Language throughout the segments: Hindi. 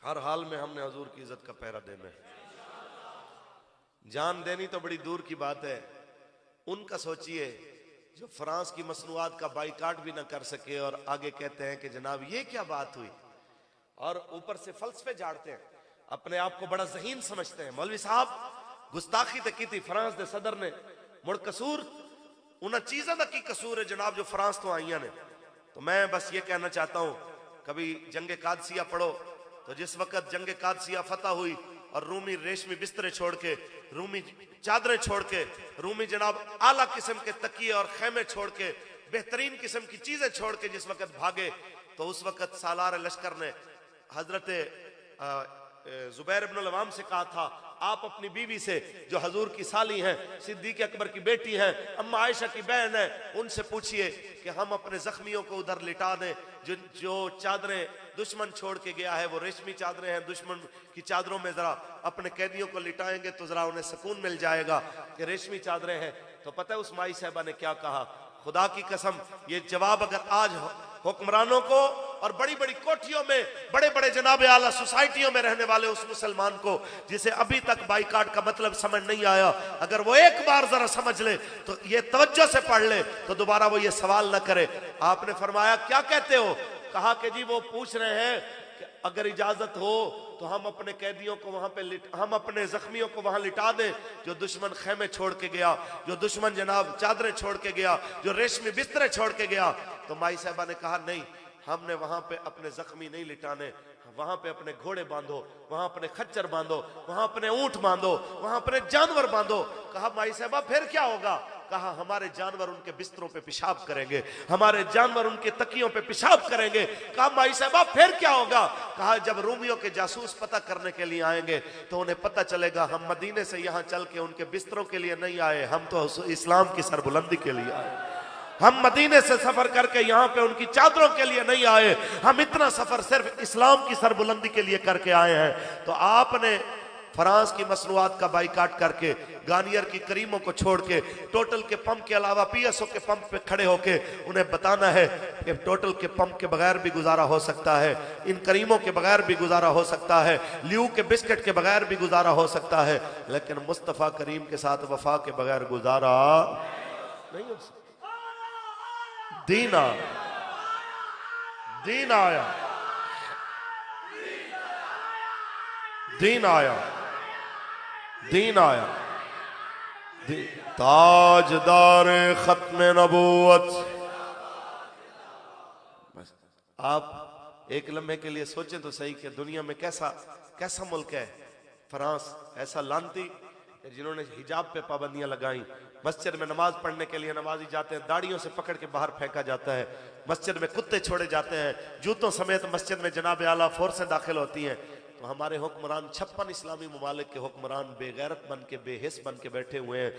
हर हाल में हमने हजूर की इज्जत का पहरा देना है। जान देनी तो बड़ी दूर की बात है। उनका सोचिए जो फ्रांस की मसनूआत का बाइकाट भी ना कर सके और आगे कहते हैं कि जनाब ये क्या बात हुई, और ऊपर से फलसफे झाड़ते हैं, अपने आप को बड़ा ज़हीन समझते हैं। मौलवी साहब गुस्ताखी तो की थी फ्रांस के सदर ने, मुड़ कसूर उन्हें चीज़ों का की कसूर है जनाब जो फ्रांस तो आईया ने। तो मैं बस ये कहना चाहता हूँ, कभी जंग कादसिया पढ़ो तो जिस वक्त जंग कादसिया फतह हुई और रूमी रेशमी बिस्तरे छोड़ के, रूमी चादरें छोड़ के, रूमी जनाब आला किस्म के तकिए और खेमे छोड़ के, बेहतरीन किस्म की चीजें छोड़ के जिस वक्त भागे, तो उस वक्त सालार लश्कर ने हजरत जुबैर इब्न अल-अवाम से कहा था, आप अपनी बीवी से जो हजूर की साली हैं, सिद्दीक अकबर की बेटी हैं, अम्मा आयशा की बहन है, उनसे पूछिए कि हम अपने जख्मियों को उधर लिटा दें। जो चादरें दुश्मन छोड़ के गया है वो रेशमी चादरें हैं, दुश्मन की चादरों में जरा अपने कैदियों को लिटाएंगे तो जरा उन्हें सुकून मिल जाएगा कि रेशमी चादरें हैं। तो पता है उस माई साहबा ने क्या कहा? खुदा की कसम ये जवाब अगर आज हुक्मरानों को और बड़ी बड़ी कोठियों में, बड़े बड़े जनाब आला सोसाइटियों में रहने वाले उस मुसलमान को जिसे अभी तक बाइकाट का मतलब समझ नहीं आया, अगर वो एक बार जरा समझ ले तो ये तवज्जो से पढ़ ले तो दोबारा वो ये सवाल ना करे। आपने फरमाया क्या कहते हो? कहा कि जी वो पूछ रहे हैं कि अगर इजाजत हो तो हम अपने कैदियों को वहां पे हम अपने जख्मियों को वहां लिटा दें जो दुश्मन खेमे छोड़ के गया, जो दुश्मन जनाब चादरें छोड़ के गया, जो रेशमी बिस्तरे छोड़ के गया। तो माई साहबा ने कहा नहीं, हमने वहां पे अपने जख्मी नहीं लिटाने, वहां पे अपने घोड़े बांधो, वहां अपने खच्चर बांधो, वहां अपने ऊंट बांधो, वहां अपने जानवर बांधो। कहा माई साहबा फिर क्या होगा? कहा हमारे जानवर उनके बिस्तरों पे पेशाब करेंगे, हमारे जानवर उनके तकियों पे पेशाब करेंगे। कहा माई साहबा फिर क्या होगा? कहा जब रोमियों के जासूस पता करने के लिए आएंगे तो उन्हें पता चलेगा हम मदीने से यहाँ चल के उनके बिस्तरों के लिए नहीं आए, हम तो इस्लाम की सरबुलंदी के लिए आए। हम मदीने से सफर करके यहाँ पे उनकी चादरों के लिए नहीं आए, हम इतना सफर सिर्फ इस्लाम की सरबुलंदी के लिए करके आए हैं। तो आपने फ्रांस की मसनूआत का बाइकाट करके, गार्नियर की क्रीमों को छोड़ के, टोटल के पंप के अलावा पीएसओ के पंप पे खड़े होके उन्हें बताना है कि टोटल के पंप के बगैर भी गुजारा हो सकता है, इन क्रीमों के बगैर भी गुजारा हो सकता है, ल्यू के बिस्किट के बगैर भी गुजारा हो सकता है, लेकिन मुस्तफ़ा करीम के साथ वफा के बगैर गुजारा नहीं हो सकता। दीन आया, दीन आया, दीन आया, दीन आया, ताजदार खत्म नबूवत। बस आप एक लम्हे के लिए सोचें तो सही कि दुनिया में कैसा कैसा मुल्क है फ्रांस, ऐसा लानती जिन्होंने हिजाब पे पाबंदियां लगाई। मस्जिद में नमाज पढ़ने के लिए नमाजी जाते हैं, दाढ़ियों से पकड़ के बाहर फेंका जाता है, मस्जिद में कुत्ते छोड़े जाते हैं, जूतों समेत मस्जिद में जनाब आला फोर्सें दाखिल होती हैं। तो हमारे हुक्मरान 56 इस्लामी ममालिक के हुक्मरान बेगैरत बन के, बेहिस बन के बैठे हुए हैं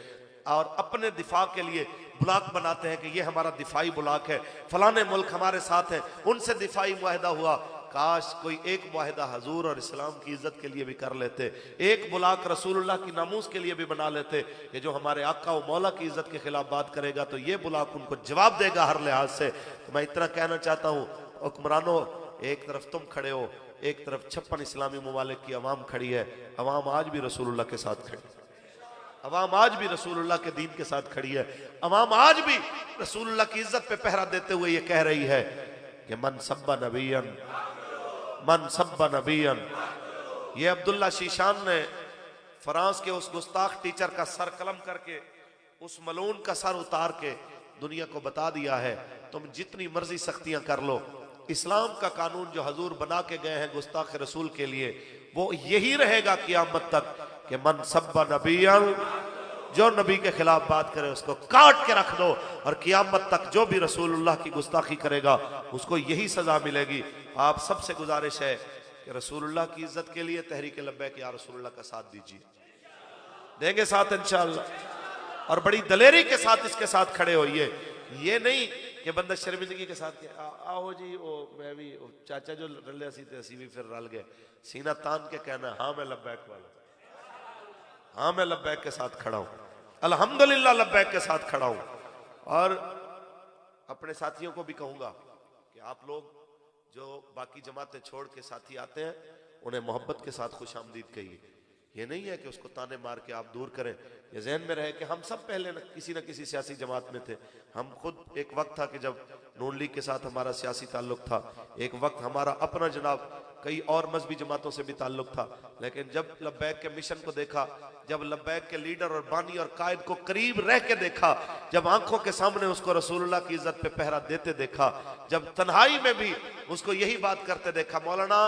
और अपने दिफा के लिए ब्लॉक बनाते हैं कि ये हमारा दिफाई ब्लॉक है, फलाने मुल्क हमारे साथ है, उनसे दिफाई मुआहदा हुआ। काश कोई एक मुआहदा हजूर और इस्लाम की इज्जत के लिए भी कर लेते, एक ब्लॉक रसूलुल्लाह की नामूस के लिए भी बना लेते कि जो हमारे आका व मौला की इज्जत के खिलाफ बात करेगा तो ये ब्लॉक उनको जवाब देगा हर लिहाज से। तो मैं इतना कहना चाहता हूँ हुक्मरानों, एक तरफ तुम खड़े हो, एक तरफ 56 इस्लामी ममालिक की अवाम खड़ी है। अवाम आज भी रसूलुल्लाह के साथ खड़ी, अवाम आज भी रसूलुल्लाह के दीन के साथ खड़ी है, अवाम आज भी रसूलुल्लाह की इज्जत पे पहरा देते हुए ये कह रही है कि मन सब्बा नबियन, मन सब्बा नबियन। ये अब्दुल्ला शीशान ने फ्रांस के उस गुस्ताख टीचर का सर कलम करके, उस मलून का सर उतार के दुनिया को बता दिया है तुम जितनी मर्जी सख्तियां कर लो, इस्लाम का कानून जो हजूर बना के गए हैं गुस्ताख रसूल के लिए वो यही रहेगा क़यामत तक कि मन सब्बा नबियन, जो नबी के खिलाफ बात करे उसको काट के रख दो, और क़यामत तक जो भी रसूलुल्लाह की गुस्ताखी करेगा उसको यही सजा मिलेगी। आप सबसे गुजारिश है कि रसूलुल्लाह की इज्जत के लिए तहरीक लब्बैक या रसूलुल्लाह का साथ दीजिए, देंगे साथ इंशाअल्लाह, और बड़ी दलेरी के साथ इसके साथ खड़े होइए। ये नहीं कि बंदा शर्मिंदगी के साथ आओ जी ओ मैं भी ओ चाचा जो रले सी ते भी फिर रल गए, सीना तान के कहना हाँ मैं लब्बैक वाला, हाँ मैं लब्बैक के साथ खड़ा हूं, अल्हम्दुलिल्लाह लब्बैक के साथ खड़ा हूं। और अपने साथियों को भी कहूंगा कि आप लोग जो बाकी जमातें छोड़ के साथी आते हैं उन्हें मोहब्बत के साथ खुशामदीद कहिए। ये नहीं है कि उसको ताने मार के आप दूर करें। ये जहन में रहे कि हम सब पहले न किसी सियासी जमात में थे। हम खुद, एक वक्त था कि जब नून लीग के साथ हमारा सियासी ताल्लुक था, एक वक्त हमारा अपना जनाब कई और मजहबी जमातों से भी ताल्लुक था, लेकिन जब लब्बैक के मिशन को देखा, जब लब्बैक के लीडर और बानी और कायद को करीब रह के देखा, जब आंखों के सामने उसको रसूलुल्लाह की इज्जत पे पहरा देते देखा, जब तन्हाई में भी उसको यही बात करते देखा, मौलाना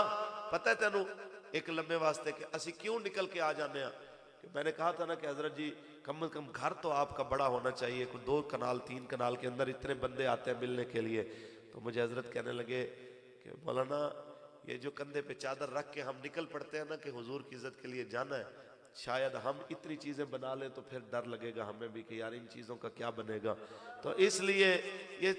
पता है तेनू एक लम्बे वास्ते कि असी क्यों निकल के आ जाने कि मैंने कहा था ना कि हजरत जी कम से कम घर तो आपका बड़ा होना चाहिए, कोई 2 कनाल 3 कनाल के अंदर इतने बंदे आते हैं मिलने के लिए। तो मुझे हजरत कहने लगे कि मौलाना ये जो कंधे पे चादर रख के हम निकल पड़ते हैं ना कि हुजूर की इज्जत के लिए जाना है, शायद हम इतनी चीजें बना लें तो फिर डर लगेगा हमें भी कि यार इन चीजों का क्या बनेगा। तो इसलिए ये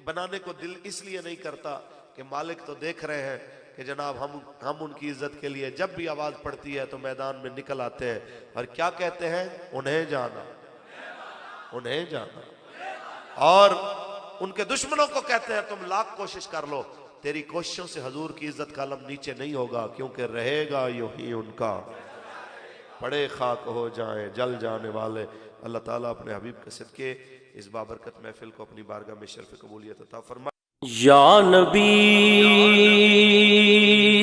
बनाने को दिल इसलिए नहीं करता कि मालिक तो देख रहे हैं कि जनाब हम उनकी इज्जत के लिए जब भी आवाज पड़ती है तो मैदान में निकल आते हैं और क्या कहते हैं, उन्हें जाना, उन्हें जाना। और उनके दुश्मनों को कहते हैं तुम लाख कोशिश कर लो, तेरी कोशिशों से हजूर की इज्जत का अलम नीचे नहीं होगा, क्योंकि रहेगा यूं ही उनका, पड़े खाक हो जाएं जल जाने वाले। अल्लाह ताला अपने हबीब के सदके इस बाबरकत महफिल को अपनी बारगाह में शर्फ कबूलियत अता फरमाए। या नबी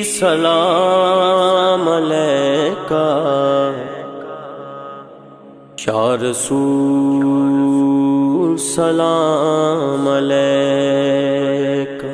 सलाम अलैका, या रसूल सलाम अलैका।